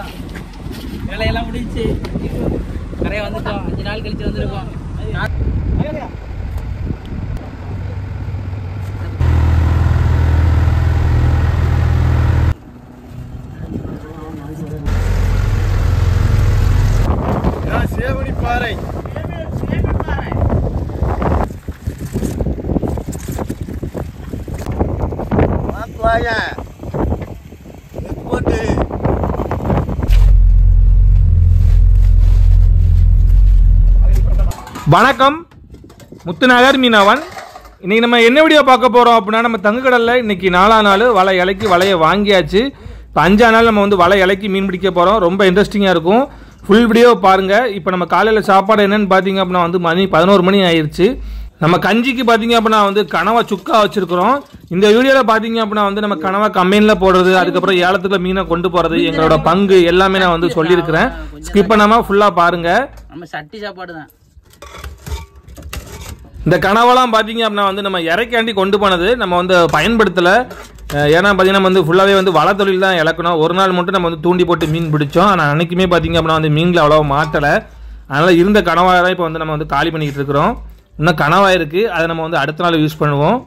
அவ்வளோதான். வேலையெல்லாம் முடிச்சு நிறைய வந்துட்டோம். 5 நாள் கழிச்சு வந்துருக்கோம். சேவடி பாறை வணக்கம், முத்துநகர் மீனவன். இன்னைக்கு நம்ம என்ன வீடியோ பார்க்க போகிறோம் அப்படின்னா, நம்ம தங்கக்கடலில் இன்னைக்கு 4ஆம் நாள் வலை இலைக்கு வலையை வாங்கியாச்சு. இப்போ 5ஆம் நாள் நம்ம வந்து வலை இலைக்கு மீன் பிடிக்க போகிறோம். ரொம்ப இன்ட்ரெஸ்டிங்காக இருக்கும். ஃபுல் வீடியோ பாருங்கள். இப்போ நம்ம காலையில் சாப்பாடு என்னென்னு பார்த்தீங்க அப்படின்னா வந்து மணி 11 மணி ஆயிடுச்சு. நம்ம கஞ்சிக்கு பார்த்தீங்க அப்படின்னா வந்து கனவா சுக்கா வச்சுருக்கிறோம். இந்த வீடியோவில் பார்த்தீங்க அப்படின்னா வந்து நம்ம கனவா கம்பெனியில் போடுறது, அதுக்கப்புறம் ஏலத்துக்குள்ள மீனை கொண்டு போகிறது, எங்களோட பங்கு எல்லாமே நான் வந்து சொல்லியிருக்கிறேன். ஸ்கிப் பண்ணாமல் ஃபுல்லாக பாருங்கள். நம்ம சட்டி சாப்பாடு தான். இந்த கனவெல்லாம் பார்த்தீங்க அப்படின்னா வந்து நம்ம இறக்காண்டி கொண்டு போனது, நம்ம வந்து பயன்படுத்தலை. ஏன்னா பார்த்தீங்கன்னா நம்ம வந்து ஃபுல்லாகவே வந்து வலை தொழில் தான் இழக்கணும். ஒரு நாள் மட்டும் நம்ம வந்து தூண்டி போட்டு மீன் பிடிச்சோம். ஆனால் அன்றைக்குமே பார்த்தீங்க அப்படின்னா வந்து மீனில் அவ்வளோ மாற்றலை. அதனால் இருந்த கனவாக தான் இப்போ வந்து நம்ம வந்து காலி பண்ணிக்கிட்டு இருக்கிறோம். இன்னும் கனவாக இருக்குது, அதை நம்ம வந்து அடுத்த நாள் யூஸ் பண்ணுவோம்.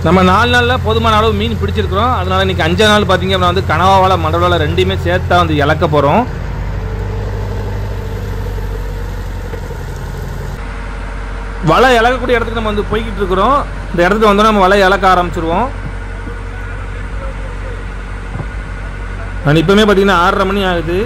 நம்ம 4 நாளில் போதுமான அளவு மீன் பிடிச்சிருக்கிறோம். அதனால் இன்றைக்கி 5ஆம் நாள் பார்த்தீங்க அப்படின்னா வந்து கனவாவால் மண்டலால் ரெண்டையுமே சேர்த்தா வந்து இழக்க போகிறோம். வலை இழக்கக்கூடிய இடத்துக்கு நம்ம வந்து போய்கிட்டு இருக்கிறோம். இந்த இடத்துக்கு வந்து நம்ம வலை இழக்க ஆரம்பிச்சிருவோம். நான் இப்போமே பார்த்தீங்கன்னா 6:30 மணி ஆகுது.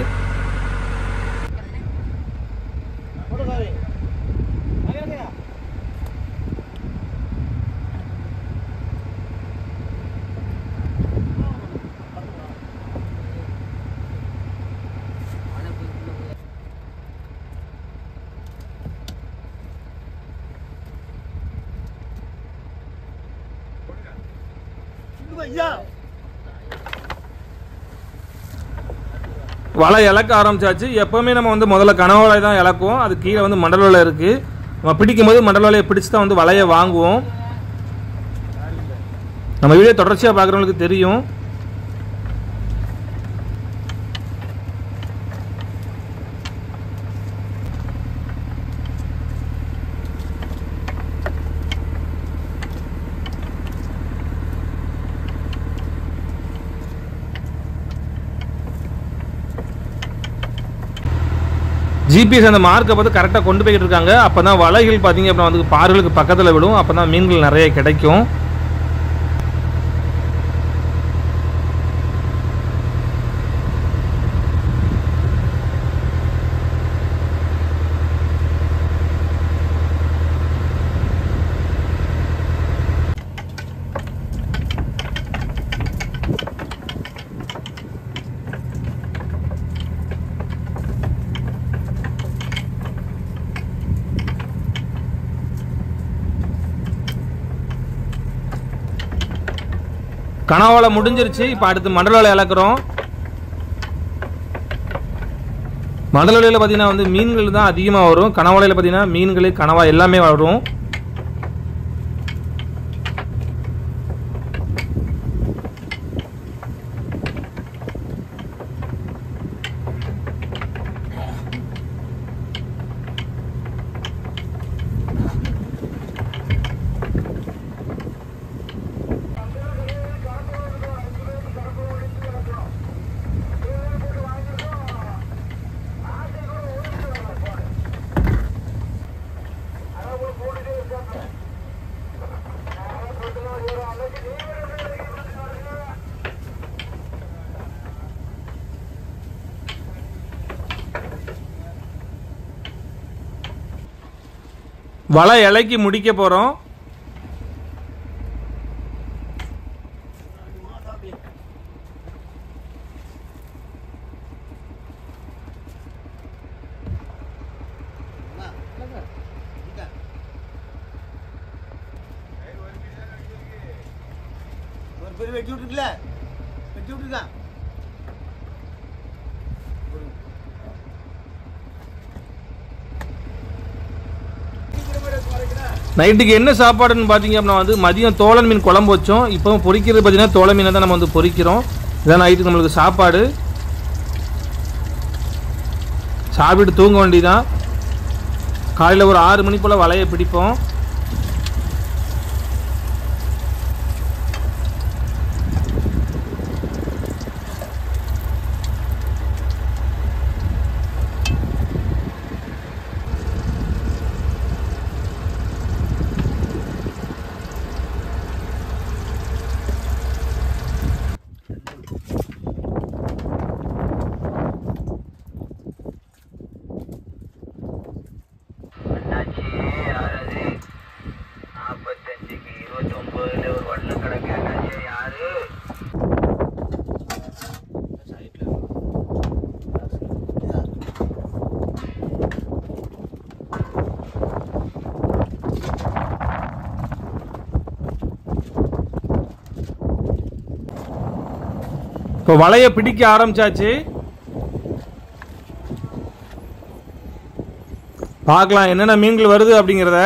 வலை இழக்க ஆரம்பிச்சாச்சு. எப்போவுமே நம்ம வந்து முதல்ல கனவலை தான் இழக்குவோம். அது கீழே வந்து மண்டல் வலை இருக்குது. நம்ம பிடிக்கும் போது மண்டல் வலையை பிடிச்சி தான் வந்து வலையை வாங்குவோம். நம்ம வீடியோ தொடர்ச்சியாக பார்க்குறவங்களுக்கு தெரியும். ஜிபிஎஸ் அந்த மார்க்கை பார்த்து கரெக்டாக கொண்டு போய்கிட்டு இருக்காங்க. அப்போ தான் வலைகள் பார்த்தீங்க அப்படின்னா வந்து பாறைகளுக்கு பக்கத்தில் விடும். அப்போ தான் மீன்கள் நிறைய கிடைக்கும். கனவாலை முடிஞ்சிருச்சு. இப்போ அடுத்து மண்டல வலை இழக்கிறோம். மண்டல வலையில் பார்த்தீங்கன்னா வந்து மீன்கள் தான் அதிகமாக வரும். கனவாலையில் பார்த்தீங்கன்னா மீன்கள், கனவா எல்லாமே வரும். வலை இலைக்கு முடிக்க போகிறோம். வெட்டி விட்டுருக்கல, வெட்டி விட்டுருக்கான். நைட்டுக்கு என்ன சாப்பாடுன்னு பார்த்தீங்க அப்படின்னா வந்து மதியம் தோழன் மீன் குழம்பு வச்சோம். இப்போ பொரிக்கிறது பார்த்தீங்கன்னா தோழன் மீனை தான் நம்ம வந்து பொரிக்கிறோம். இதான் நைட்டுக்கு நம்மளுக்கு சாப்பாடு. சாப்பிட்டு தூங்க வேண்டியதான். காலையில் ஒரு 6 மணி போல் வலையை பிடிப்போம். இப்போ வலையை பிடிக்க ஆரம்பிச்சாச்சு. பார்க்கலாம் என்னென்ன மீன்கள் வருது அப்படிங்கிறத.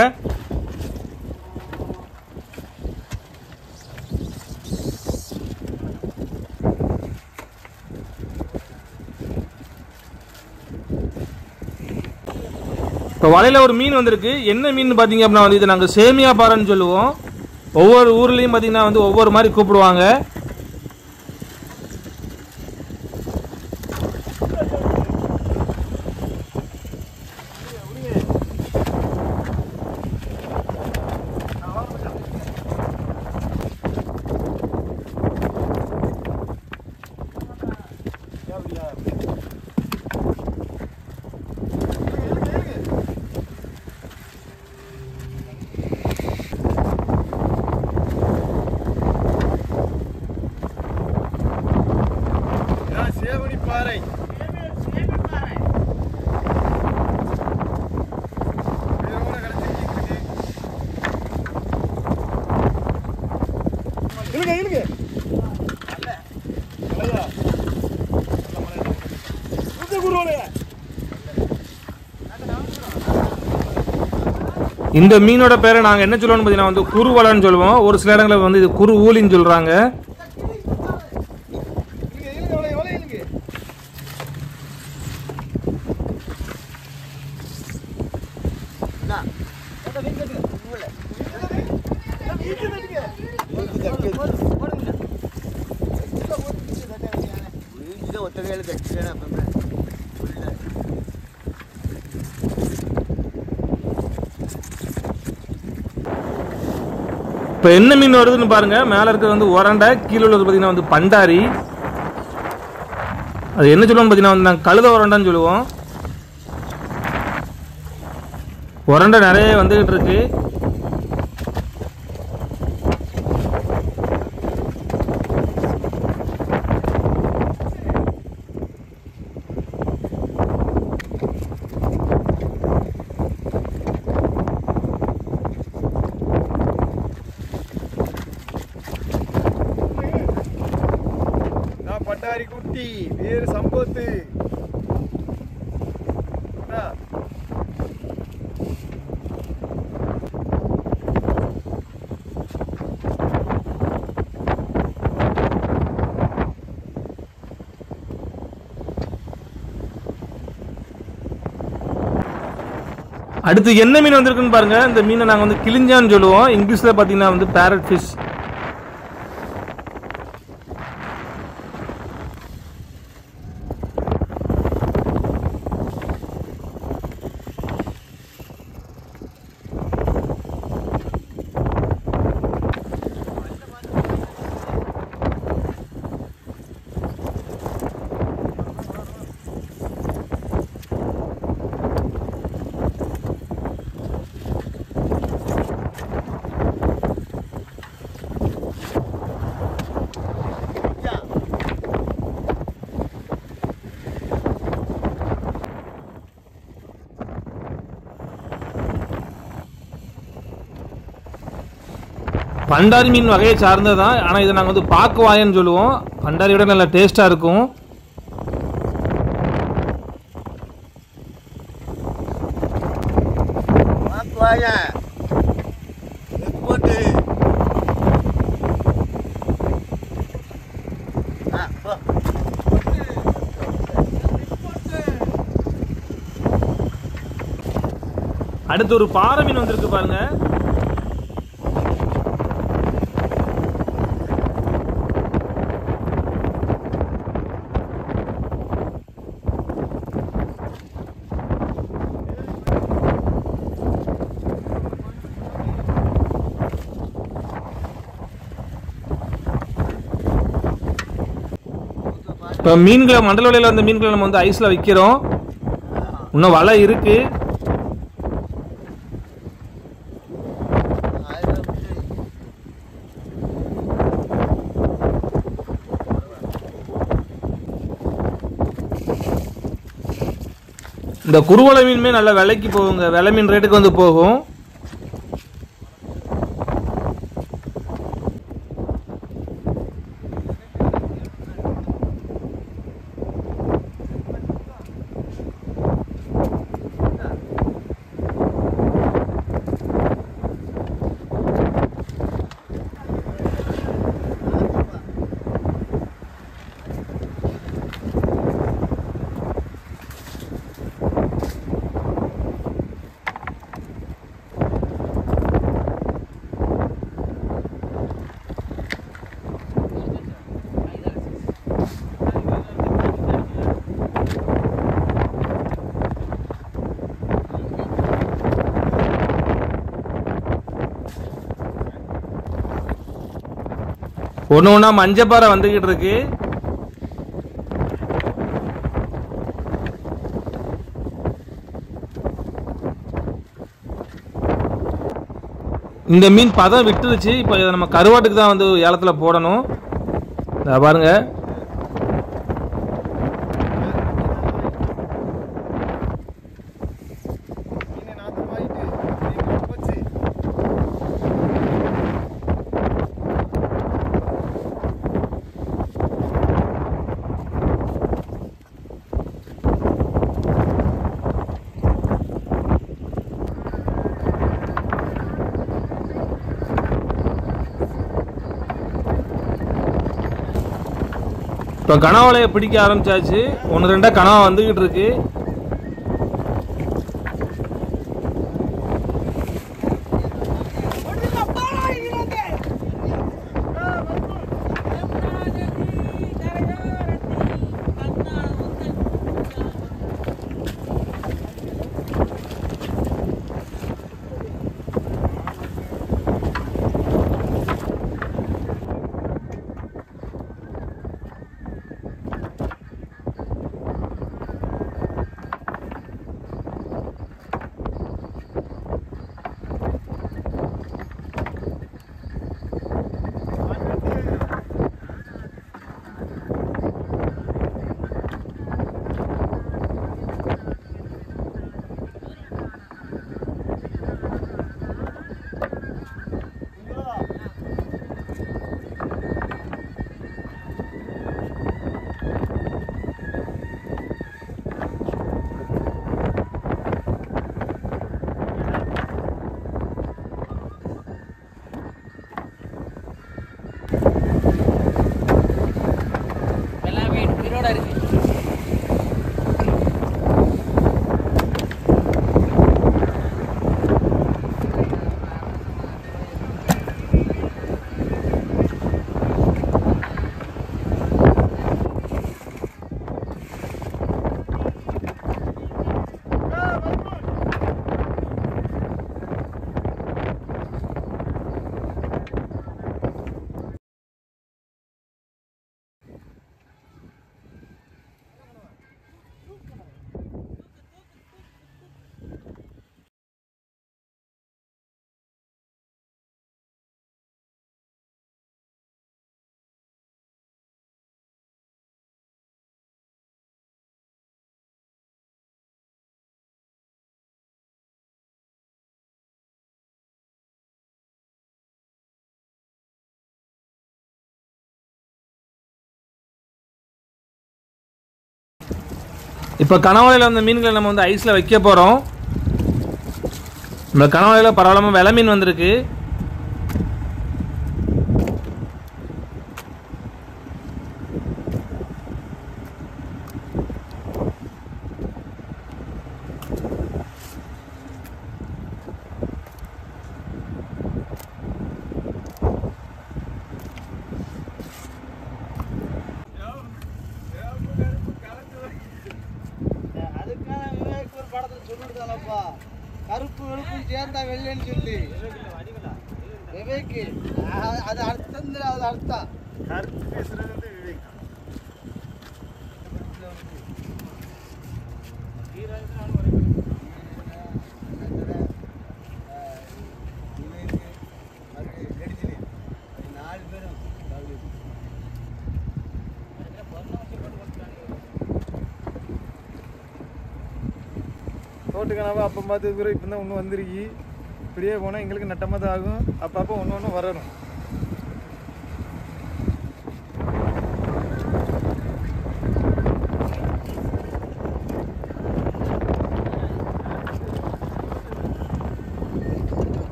இப்போ வலையில் ஒரு மீன் வந்திருக்கு. என்ன மீன் பார்த்தீங்க அப்படின்னா வந்து இதை நாங்கள் சேமியா பாறைன்னு சொல்லுவோம். ஒவ்வொரு ஊர்லேயும் பார்த்தீங்கன்னா வந்து ஒவ்வொரு மாதிரி கூப்பிடுவாங்க. இந்த மீனோட பேரை நாங்கள் என்ன சொல்லுவோம்னு பார்த்தீங்கன்னா வந்து குருவலைன்னு சொல்லுவோம். ஒரு சில இடங்களில் வந்து இது குரு ஊலின்னு சொல்கிறாங்க. இப்போ என்ன மீன் வருதுன்னு பாருங்க. மேலே இருக்கிறது வந்து உரண்டை, கீழே உள்ளது பார்த்தீங்கன்னா வந்து பண்டாரி. அது என்ன சொல்லுவோம்னு பார்த்தீங்கன்னா வந்து நாங்கள் கழுத உரண்டைன்னு சொல்லுவோம். உரண்டை நிறைய வந்துகிட்டு இருக்கு. பண்டாரி குட்டி வேறு சம்பத்து. அடுத்து என்ன மீன் வந்திருக்குன்னு பாருங்க. இந்த மீனை நாங்கள் வந்து கிளிஞ்சான்னு சொல்லுவோம். இங்கிலீஷில் பார்த்தீங்கன்னா வந்து பேரட் ஃபிஷ். பண்டாரி மீன் வகையை சார்ந்ததான். ஆனால் இதை நாங்கள் வந்து பாக்குவாயன்னு சொல்லுவோம். பண்டாரியோட நல்லா டேஸ்ட்டாக இருக்கும். அடுத்து ஒரு பாறை மீன் வந்திருக்கு பாருங்க. இப்போ மீன்களை மண்டல வலையில் வந்த மீன்களை நம்ம வந்து ஐஸில் வைக்கிறோம். இன்னும் வலை இருக்கு. இந்த குருவலை மீனுமே நல்ல விலைக்கு போகுங்க. விலை மீன் ரேட்டுக்கு வந்து போகும். ஒன்று ஒன்றா மஞ்சப்பாறை வந்துக்கிட்டு இருக்கு. இந்த மீன் பதம் விட்டுருச்சு. இப்போ இதை நம்ம கருவாட்டுக்கு தான் வந்து ஏலத்தில் போடணும். பாருங்க, இப்போ கனவாலையை பிடிக்க ஆரம்பிச்சாச்சு. ஒன்று ரெண்டா கனவா வந்துக்கிட்டு இருக்கு. இப்போ கனவாலையில் வந்த மீன்களை நம்ம வந்து ஐஸில் வைக்க போகிறோம். நம்ம கனவாலையில் பரவாயில்லாமல் வெலை மீன் வந்திருக்கு. தான் வெள்ளைன்னு சொல்லி விவேக் அது அர்த்தம் அது அர்த்தம் கருத்து பேசுறது வந்து விவேக் ரோட்டு கனவு அப்போ பார்த்து கூட இப்போ தான் ஒன்று வந்துருக்கு இப்படியே போனால் எங்களுக்கு நட்டமாக தான் ஆகும் அப்பப்போ ஒன்று ஒன்று வரணும்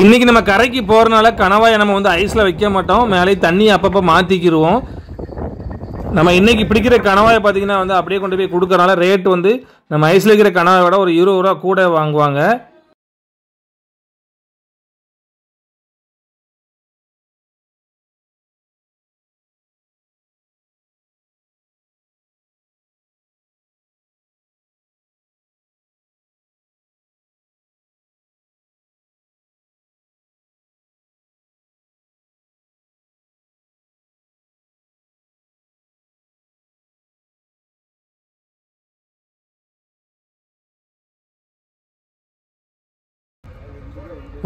இன்னைக்கு நம்ம கரைக்கு போகிறனால கணவாயை நம்ம வந்து ஐஸில் வைக்க மாட்டோம், மேலே தண்ணி அப்பப்போ மாற்றிக்கிடுவோம். நம்ம இன்னைக்கு பிடிக்கிற கணவாயை பார்த்தீங்கன்னா வந்து அப்படியே கொண்டு போய் கொடுக்கறனால ரேட் வந்து நம்ம ஐஸில் இருக்கிற கணவாயை விட ஒரு 20 ரூபா கூட வாங்குவாங்க.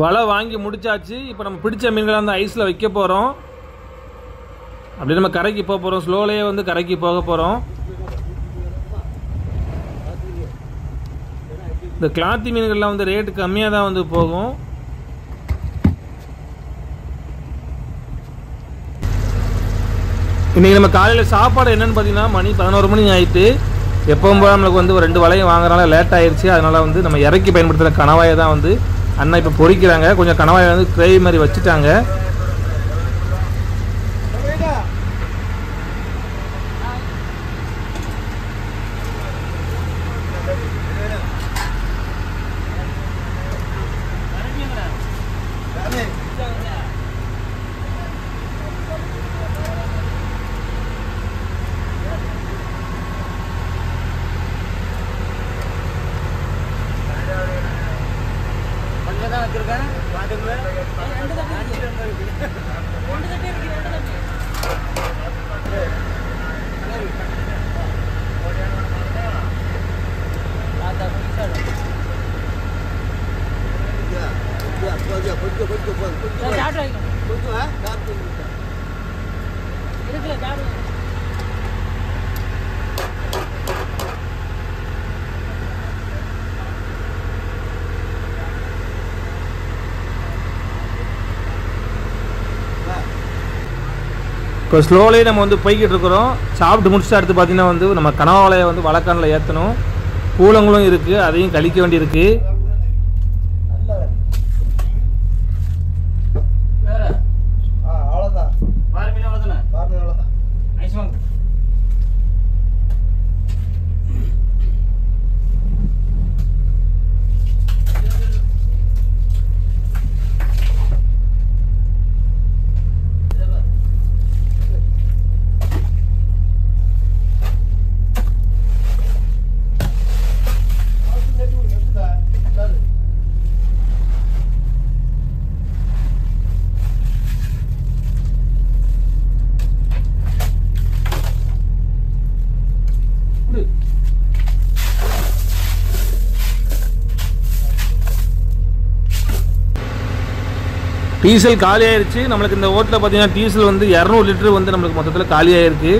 வலை வாங்கி முடிச்சாச்சு. இப்போ நம்ம பிடிச்ச மீன்களை அந்த ஐஸில் வைக்க போகிறோம். அப்படியே நம்ம கரைக்கு போக போகிறோம். ஸ்லோலேயே வந்து கரைக்கு போக போகிறோம். இந்த கிளாத்தி மீன்கள்லாம் வந்து ரேட்டு கம்மியாக தான் வந்து போகும். இன்றைக்கி நம்ம காலையில் சாப்பாடு என்னென்னு பார்த்தீங்கன்னா மணி 11 மணி ஆகிட்டு. எப்பவும் போல நம்மளுக்கு வந்து ஒரு 2 வலையும் வாங்குறதுனால லேட் ஆயிடுச்சு. அதனால் வந்து நம்ம இறக்கி பயன்படுத்துகிற கணவாயை தான் வந்து அண்ணா இப்போ பொரிக்கிறாங்க. கொஞ்சம் கணவாயை வந்து கிரேவி மாதிரி வச்சுட்டாங்க. இப்போ ஸ்லோலே நம்ம வந்து போய்கிட்டு இருக்கிறோம். சாப்பிட்டு முடிச்சுட்டு அடுத்து பார்த்தீங்கன்னா வந்து நம்ம கனவா வலையை வந்து வலைக்கானில் ஏற்றணும். கூலங்களும் இருக்குது, அதையும் கழிக்க வேண்டியிருக்கு. டீசல் காலி ஆயிடுச்சு. நம்மளுக்கு இந்த ஓட்டில் பார்த்தீங்கன்னா டீசல் வந்து 200 லிட்டர் வந்து நம்மளுக்கு மொத்தத்தில் காலி ஆயிருக்கு.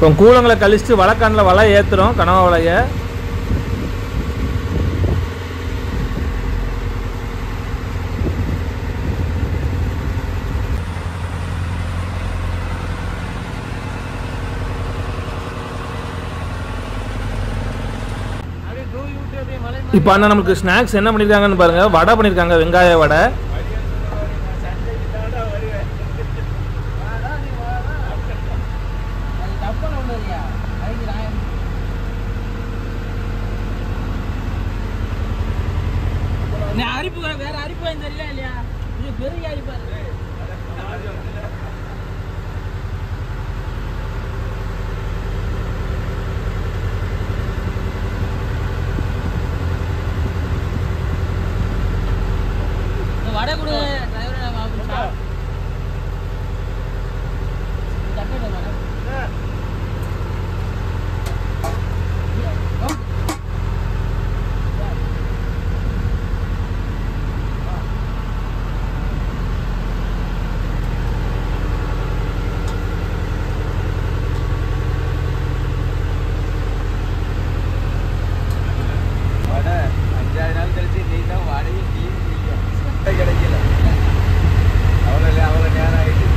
இப்போ கூலங்களை கழிச்சுட்டு வலைக்கானில் வலை ஏற்றுறோம், கனவா வலையை. இப்போ அண்ணா நமக்கு ஸ்நாக்ஸ் என்ன பண்ணியிருக்காங்கன்னு பாருங்க. வடை பண்ணியிருக்காங்க, வெங்காய வடை. அரிப்பு வேற அரிப்பு தெரியல இல்லையா, இது பெரிய அரிப்பா இருக்கு. வடை கொடு கிடைக்கல அவ்வளோ நேரம் ஆயிட்டு.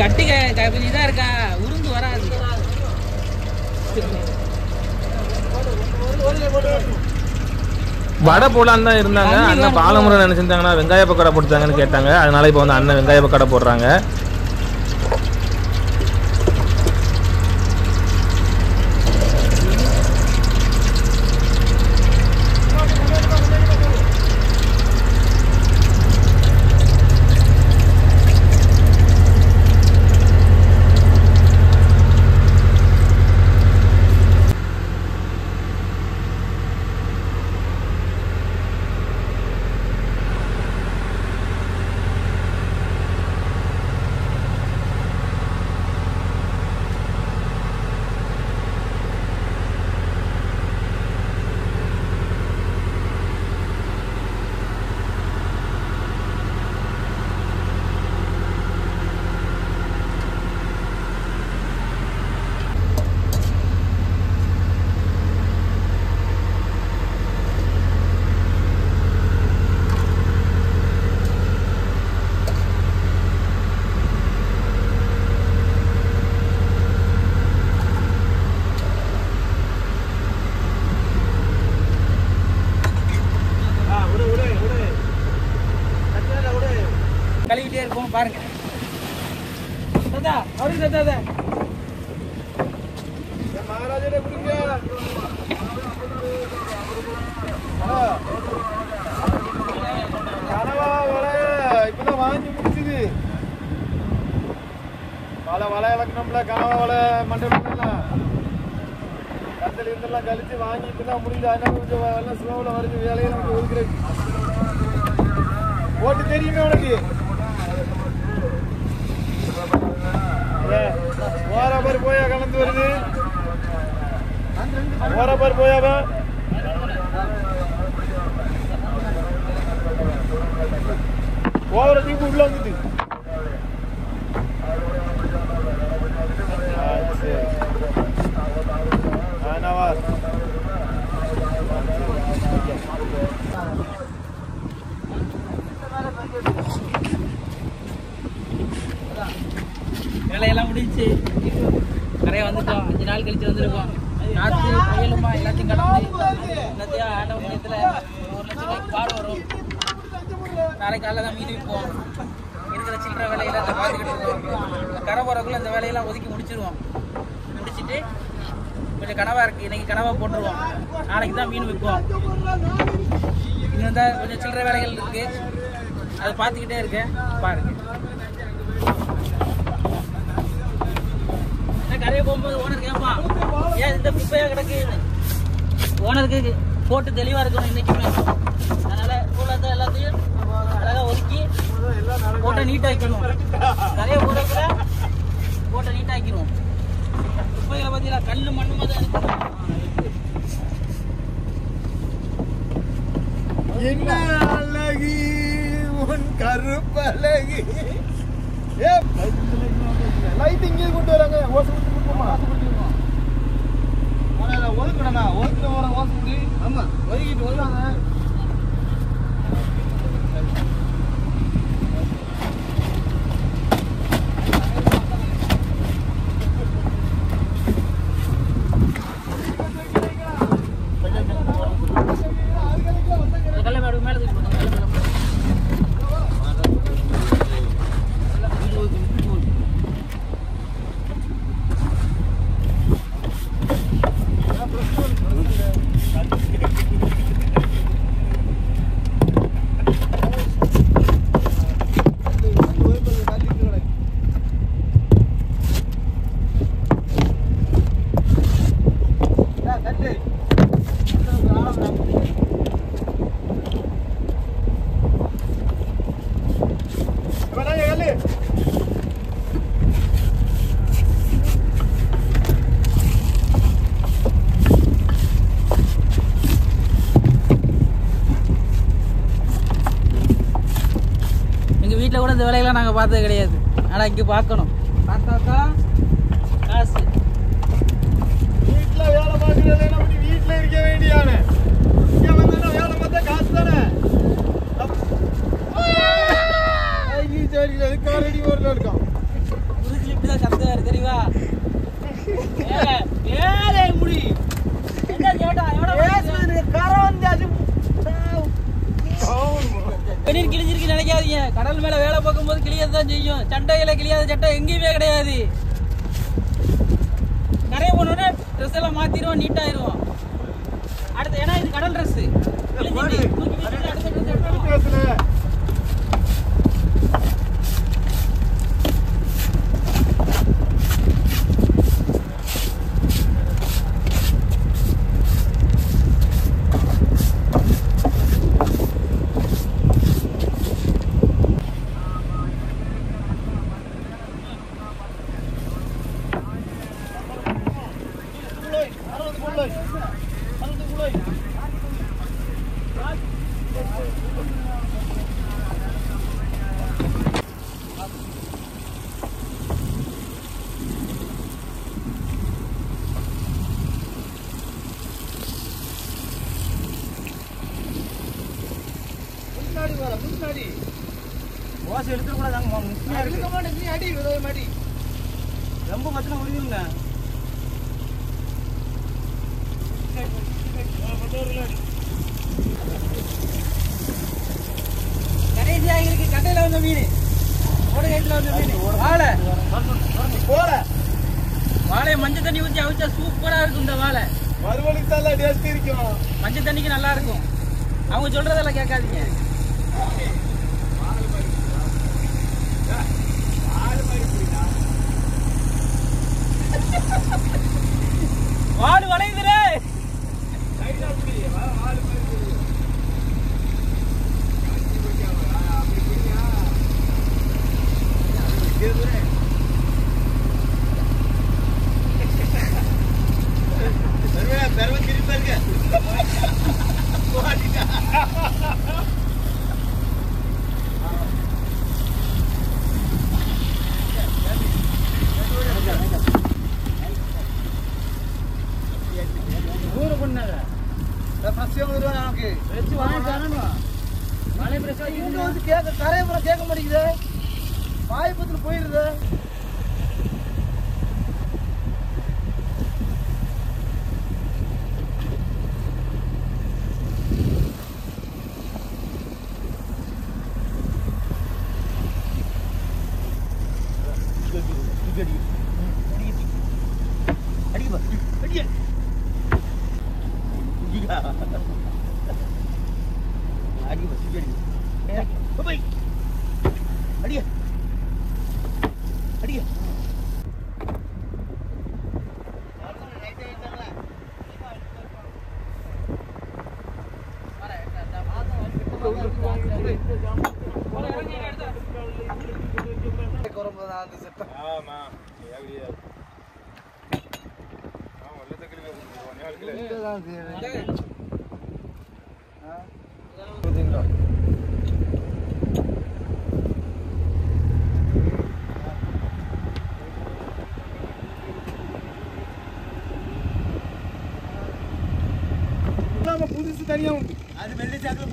கட்டி கொஞ்சம் இதா இருக்கா, உருந்து வராது. வடை போடலான்னு தான் இருந்தாங்க. அண்ணன் பாலமுறை நினைச்சிருந்தாங்கன்னா வெங்காய பக்கோடா போட்டுட்டாங்கன்னு கேட்டாங்க. அதனால இப்போ வந்து அண்ணன் வெங்காய பக்கோடா போடுறாங்க. கழுவிட்டே இருக்கும் பாருங்க. தாத்தா அவருக்கு தாத்தா மகாராஜே குடிங்க. கனவா வலை இப்பதான் வாங்கி முடிச்சுது. வலை இலக்கணம்ல கனவா வலை மண்டபம்லாம் கத்தல் இருந்தெல்லாம் கழிச்சு வாங்கி இப்பதான் முடிஞ்சு. அதனால கொஞ்சம் எல்லாம் ஸ்லோவில் வருது வேலையை நமக்கு ஒதுக்குறது. ஓட்டு தெரியுமே உனக்கு? ஓரப்பர் போயா கலந்து வருது. ஓரப்பர் போயாவா ஓவர தீப்பு உள்ள வந்துட்டு. வேலையெல்லாம் முடிச்சு நிறைய வந்துட்டோம். 5 நாள் கழிச்சு வந்திருக்கோம். நாற்று புயலுமா எல்லாத்தையும் கலந்து எல்லாத்தையும் ஆண்ட முடியத்தில் 1 லட்சம் ரூபாய்க்கு பாடு வரும். நாளைக்கு காலையில் தான் மீன் விற்போம். இருக்கிற சில்லற வேலையெல்லாம் அதை பார்த்துக்கிட்டு இருக்கோம். கரை போகிறக்குள்ள இந்த வேலையெல்லாம் ஒதுக்கி முடிச்சிருவோம். முடிச்சுட்டு கொஞ்சம் கனவா இருக்குது, இன்றைக்கி கனவா போட்டுருவோம். நாளைக்கு தான் மீன் விற்போம். இன்னும் தான் கொஞ்சம் சில்லற வேலைகள் இருக்குது, அதை பார்த்துக்கிட்டே இருக்கேன். பாருங்க, கரையை போகும்போது ஓனர் கேட்பான், ஏன் இந்த குப்பையாக கிடக்குன்னு. ஓனருக்கு போட்டு தெளிவாக இருக்கணும் இன்றைக்குமே. அதனால் கூட எல்லாத்தையும் அழகாக ஒதுக்கி போட்டை நீட்டாக வைக்கணும். கரையை போடுறதுல போட்டை நீட்டாக வைக்கணும். குப்பைகளை பார்த்தீங்களா, கல் மண்ணுமா தான் இருக்கணும். என்ன அழகி உன் கருப்பழகி. லைட் இங்கே கொண்டு வராங்க. ஓசை ஒதுக்கணும்ண்ணா, ஒதுக்கிட்டு வர ஓசை குடி. ஆமா, ஒதுக்கிட்டு வருவாங்க. வீட்டில் கூட இந்த வேலையெல்லாம் நாங்கள் பார்த்தது கிடையாது. ஆனால் இங்கே பார்க்கணும், பார்த்தாக்கா காசு. வீட்டில் வேலை பார்க்கறது அப்படி வீட்டில் இருக்க வேண்டியானே. இங்கே வந்தா வேலை பார்த்தா காசு தானே. காரடி ஒரு இருக்கான் முருகி இப்படி தான் கத்துவாரு தெரியுமா? ஏழை முடி என்ன கேட்டா கரை வந்தாச்சு. வெந்நீர் கிழிஞ்சிருக்கு நினைக்காதீங்க. கடல் மேல வேலை பார்க்கும்போது கிளியது தான் செய்யும். சட்டையில கிளியாத சட்டை எங்கேயுமே கிடையாது. கரையை போனோடனே ட்ரெஸ் எல்லாம் மாத்திடுவோம், நீட்டாயிருவோம். அடுத்து ஏன்னா இது கடல் ட்ரெஸ் அடுத்த ட்ரெஸ் முன்னாடி ஓசை எடுத்து கூட நாங்க அடி மாடி ரொம்ப மத்தினா முடியுங்க. கடைசியா இருக்கு கட்டையில வந்த மீன், ஓடுகைட்டுல வந்த மீன் வாழை. வாழையை மஞ்சள் தண்ணி ஊற்றி அவிச்சா சூப்பரா இருக்கும். இந்த வாழை மறுபடியும் டேஸ்ட் இருக்கும். மஞ்சள் தண்ணிக்கு நல்லா இருக்கும். அவங்க சொல்றதெல்லாம் கேட்காதீங்க. வாடு வளையுதுலே. கேட்க மாட்டேங்குது, வாய்ப்பத்தில் போயிடுது.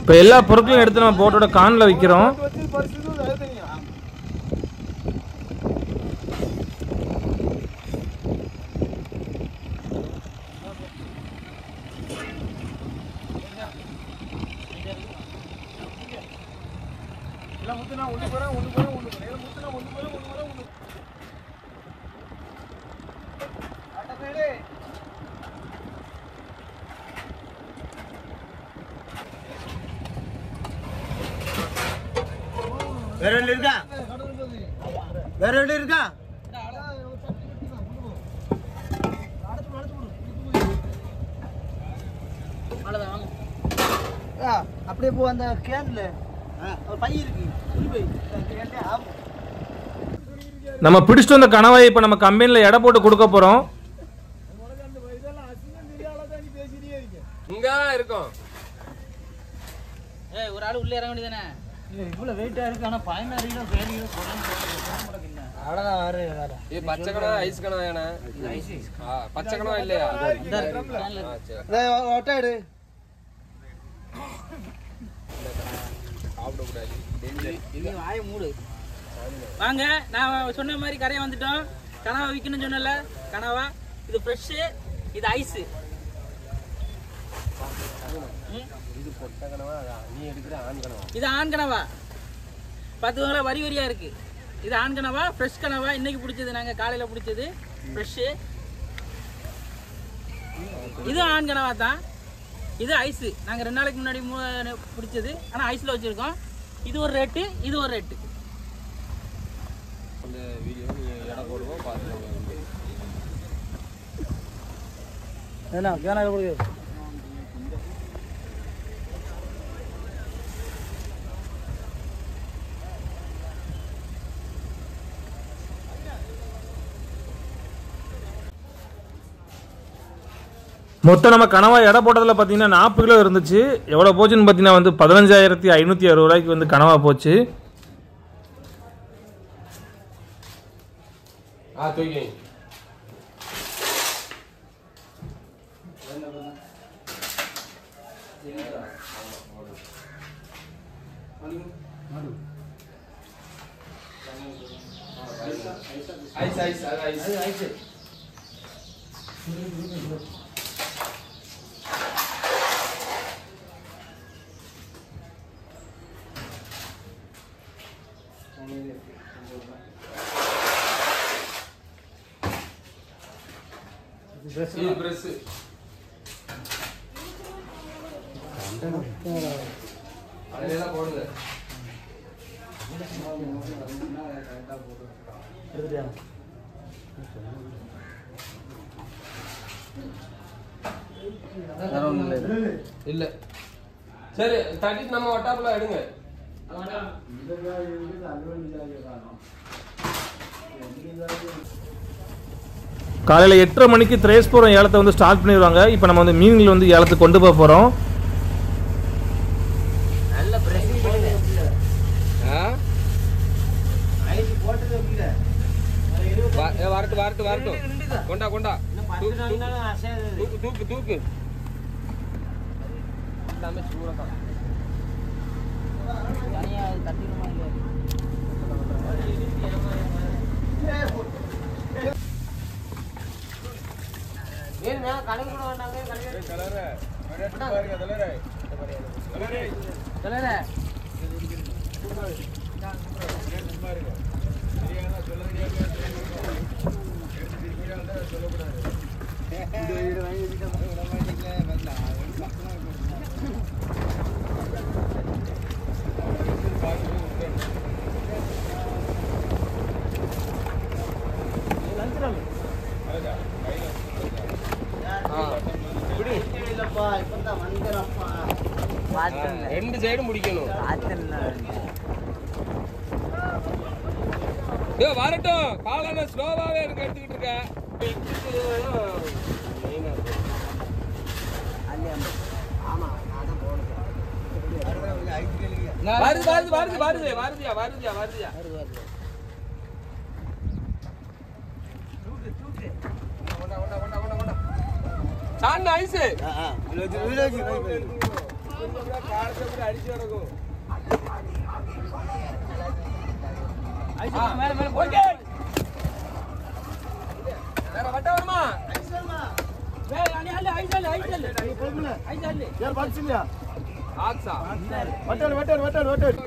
இப்போ எல்லா பொருட்களையும் எடுத்து நம்ம போட்டோட கான்ல வைக்கிறோம். வேற இருக்கா? அப்படியே போ அந்த கேன்ல பை இருக்கு. நம்ம பிடிச்சிட்டு வந்த கணவாயை இப்போ நம்ம கம்பெனியில் எடை போட்டு கொடுக்க போகிறோம். இங்க இருக்கும். ஏய் ஒரு ஆள் உள்ள இறங்க வேண்டியதானே? இவ்வளவு வெயிட்டா இருக்கு. ஆனா 16 கிலோ வேலையில போறாங்க. அவ்வளவுதான் வர வேற. ஏ பச்சை கணவா ஐஸ் கணவாயானே? ஐஸ் பச்சை கணவா இல்லையா? ஒட்ட எடு. சாப்பிட கூடாது. நீ வாயை மூடு. வாங்க, நான் சொன்ன மாதிரி கரையை வந்துட்டோம். கனவா விற்கணும்னு சொன்னல, கனவா இது ஃப்ரெஷ், இது ஐஸ். இது பொட்டை கணவா, நீ எடுக்கிற ஆண் கணவா? இது ஆண் கனவா. பார்த்துக்கோங்களா, வரி வரியா இருக்கு. இது ஆண் கனவா, ஃப்ரெஷ் கனவா. இன்னைக்கு பிடிச்சது, நாங்க காலையில பிடிச்சது ஃப்ரெஷ். இது ஆண் கனவா தான். இது ஐஸ், நாங்க 2 நாளைக்கு முன்னாடி பிடிச்சது. ஆனா ஐஸ்ல வச்சிருக்கோம். இது ஒரு ரேட்டு, இது ஒரு ரேட்டு. அந்த வீடியோ நீ எடை போடுவோம் பார்த்துக்கோங்க. என்ன கேனா கொடுங்க. மொத்தம் நம்ம கனவா எடை போட்டதில் பார்த்தீங்கன்னா 40 கிலோ இருந்துச்சு. எவ்வளோ போச்சுன்னு பார்த்தீங்கன்னா வந்து 15,560 ரூபாய்க்கு வந்து கனவா போச்சு. தூக்கி ஐஸ் ஐஸ் ஐஸ் ஐஸ். ये ब्रश அதெல்லாம் போடுங்க. இல்ல சரி, தட்டிட்டு நம்ம ஒட்டாப்புல எடுங்க. காலையில் 8:30 மணிக்கு திரேஸ்புரம் ஏலத்தை வந்து ஸ்டார்ட் பண்ணிடுவாங்க. இப்போ நம்ம வந்து மீன்கள் வந்து ஏலத்துக்கு கொண்டு போக போகிறோம். வரட்டு வரட்டு வரட்டும். கொண்டா கொண்டா தூக்கு தூக்கு தூக்கு. எல்லாமே சூடாக ரெண்டு சைடும் முடிக்கணும். வரட்டும், காலான ஸ்லோவாவே இருக்கு எடுத்துக்கிட்டு இருக்க. வருதியா சான் ஐஸ் அடிச்சு நடக்கும். மேல மேல ஓகே. வேற வட்ட வருமா? வேற அனி அல்ல ஐசல் போகுல. ஐசல் யார் பாட்சியா? ஆக்ஸா வட்டல்.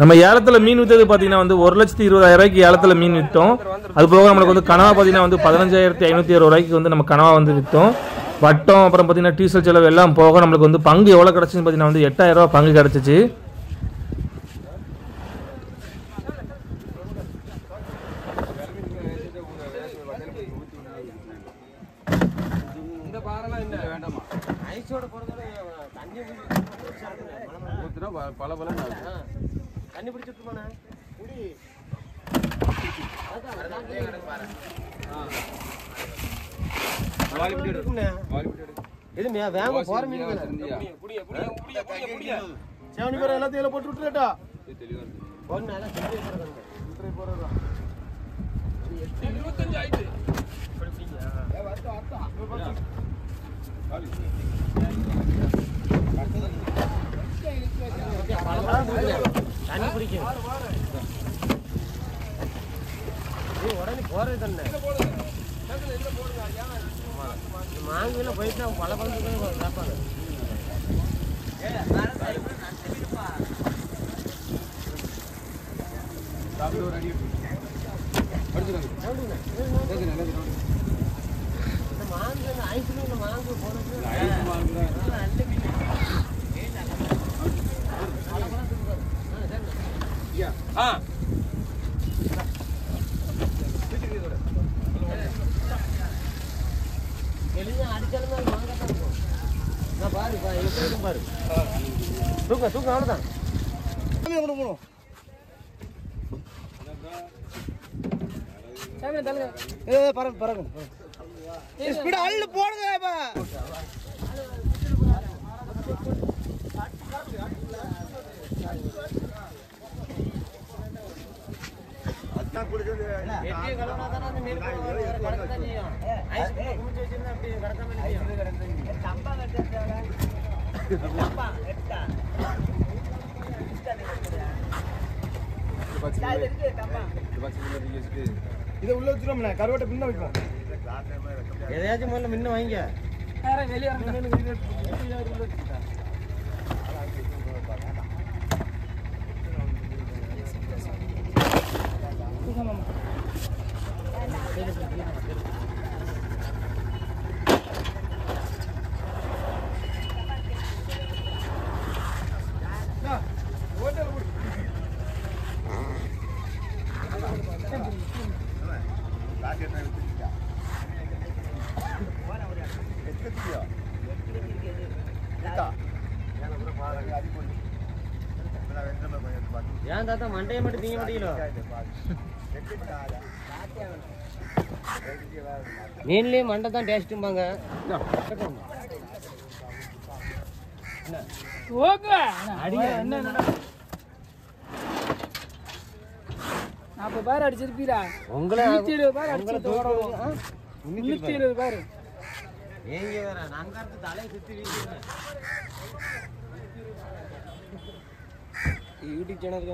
நம்ம ஏலத்தில் மீன் விற்றது பார்த்தீங்கன்னா வந்து 1,20,000 ஏலத்தில் மீன் விற்றோம். அது போக நம்மளுக்கு வந்து கனவா பார்த்தீங்கன்னா வந்து 15,560 வந்து நம்ம கனவா வந்து விற்றோம். வட்டம் அப்புறம் பார்த்தீங்கன்னா டீசல் செலவு எல்லாம் போக நம்மளுக்கு வந்து பங்கு எவ்வளோ கிடச்சின்னு பார்த்தீங்கன்னா வந்து 8,000 பங்கு கிடச்சிச்சு. இந்த பாறலாம் என்ன வேண்டாமா? ஐஸோட போறதோட தண்ணி ஊத்துனா பல தண்ணி பிடிச்சிட்டு போனா குடி. வாலி பிடி எடுக்குனே. இது வேங்க போற மீன் இல்ல. புடியா. சேவனி பேர் எல்லாத்தையும் போட்டு விட்டுறடா. தெளிவா இருக்கு. போறனால செஞ்சு போறடா. 25 ஆயிட்டு. தண்ணி பிடிக்கும். உடனே போறது தானே. மாங்குல போயிட்டு பல பழம் சாப்பாடு. மாங்கு போனது அடிச்சாலுமே அது மாங்காய் தான் இருக்கும். நான் பாரு பாரு தூக்க அவ்வளோதான். பறக்கும் அள்ளு போடுங்க. இதை உள்ள வச்சிருவோம்ல, கருவாட்டை பின்ன வைப்போம். எதையாச்சும் முதல்ல முன்ன வாங்க. ஏன் தாத்தா மண்டையை மட்டும் தீங்க முடியல? மீன்லயே மண்டை தான் டேஸ்ட்டும்பாங்க. அடிச்சிருப்பீரா உங்களை பாரு. நீங்க வேற நங்காத்து தலையை சுத்தி வீசுறேன். YouTube channel